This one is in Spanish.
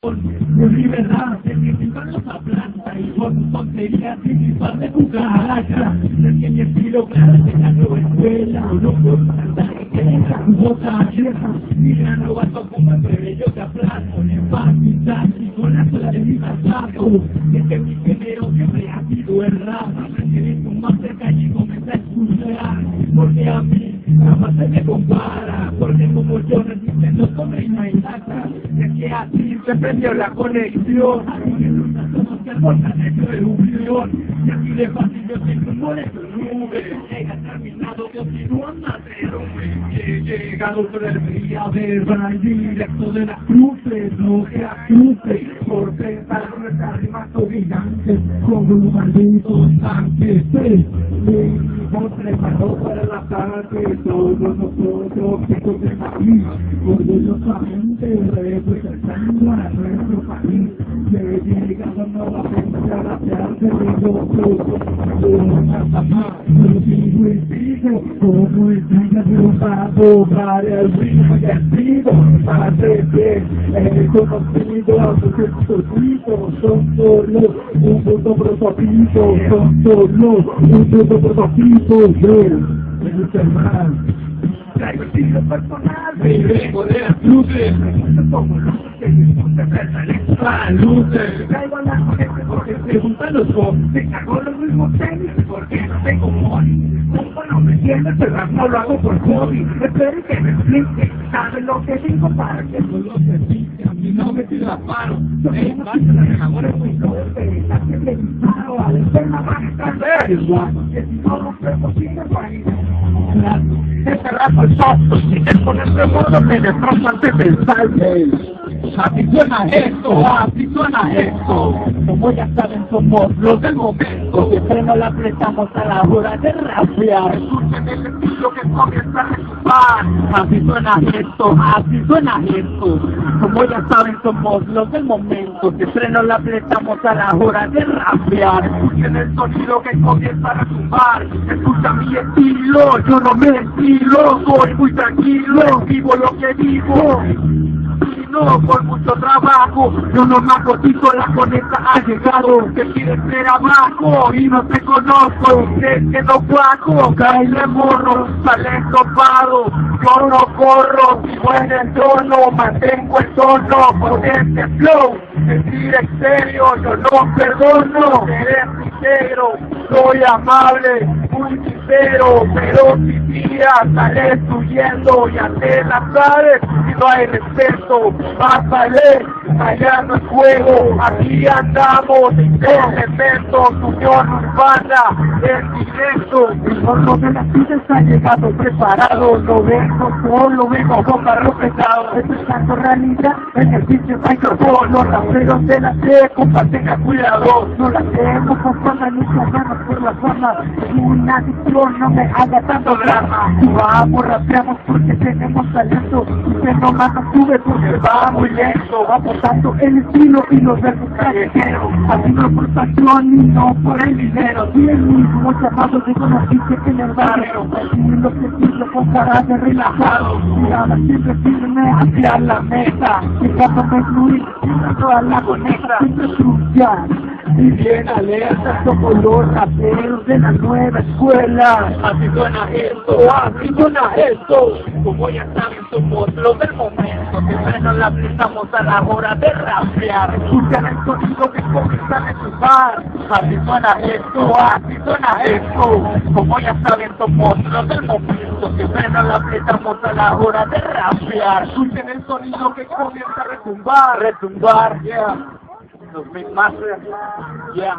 Por libertad, el que pintan los aplasta y con tonterías y mi par de cucaracha. Es que mi estilo claro se ganó escuela, no por tanta riqueza, bota vieja, y gran robato como el breve yo te aplasto, empatizar y con la sola de mi pasado. Es que mi género siempre ha sido el rap, prefiero un más cerca y comenzar a escuchar, porque a mí jamás se me compara, porque como yo resisten los hombres y no hay nada, es que así se prendió la conexión, somos que el volcán hecho de un león, y aquí de fácil yo siempre por eso nube, llega terminado, continúa más de hombre, he llegado por el día de Ray, directo de las cruces, no que a cruces, por pensar nuestras rimas gigantes, como un maldito tanque, hemos preparado para el ataque, todos nosotros, chicos de Madrid, orgullosamente representando a nuestro país, que llegado nuevamente a la teatro de los lingüísticos, como estrellas de un paso para el ritmo y el ritmo, para ser bien conocido, porque estos hijos son solo un puto prototipo, son solo un puto prototipo, me gusta más. Traigo estilo personal, me vengo de las luces, me como luces, me gusta el luces, traigo a la gente porque se juntan los dos, me cago los mismos tenis porque no tengo money, como no me entiendes, pero no lo hago por hobby, espero que me explique, sabe lo que digo para que no lo certifique, a mí no me tira paro, soy un bacho, la ahora es muy fuerte, la que le disparo, a la escena va a estar es guapo, que si no lo creo, sigue país. Ese rato es soft, si te pones de modo me destroza antes de pensar. Así suena esto, como ya saben somos los del momento, siempre nos la apretamos a la hora de rapear. Escuchen el estilo que comienza a retumbar. Así suena esto, como ya saben somos los del momento, siempre nos la apretamos a la hora de rapear. Escuchen el sonido que comienza a retumbar, escucha mi estilo, yo no me estilo, soy muy tranquilo, vivo lo que vivo. No, por mucho trabajo, yo no me cotizo, la conecta ha llegado, que quiere ser abajo, y no te conozco, usted que no cuajo, cae morro, sale estopado, yo no corro, vivo en el tono, mantengo el tono, con este flow, decir en serio, yo no perdono, eres sincero, soy amable, muy sincero, pero si tiras, sales huyendo, y ante las sabes, si no hay respeto, pásale, allá no es juego, aquí andamos, elementos, unión urbana, en directo, el horno de las vidas ha llegado preparado, no vengo solo, vengo con carro pesado, esto es tanto realidad, en el sitio micrófono, raperos de la C, compa, tenga cuidado, no la hacemos con fama, ni con ganas por la fama, una adicción, no me haga tanto drama, vamos, rapeamos porque tenemos talento, usted no manda sube porque va muy lento, aportando el estilo y los versos callejeros, haciendo por pasión y no por el dinero, bien mismo llamados de conocidos en el barrio, haciendo lo que siento con cara de relajado, mirada siempre firme hacia la meta, dejándome fluir, toda la conecta, siempre crucial, y bien alerta somos los raperos de la nueva escuela, así suena esto, como ya saben somos los del momento, siempre nos la apretamos a la hora de rapear, escuchan el sonido que comienza a retumbar, así suena esto, como ya saben somos los del momento, siempre nos la apretamos a la hora de rapear, escuchen el sonido que comienza a retumbar, yeah, los Mixmasters, yeah,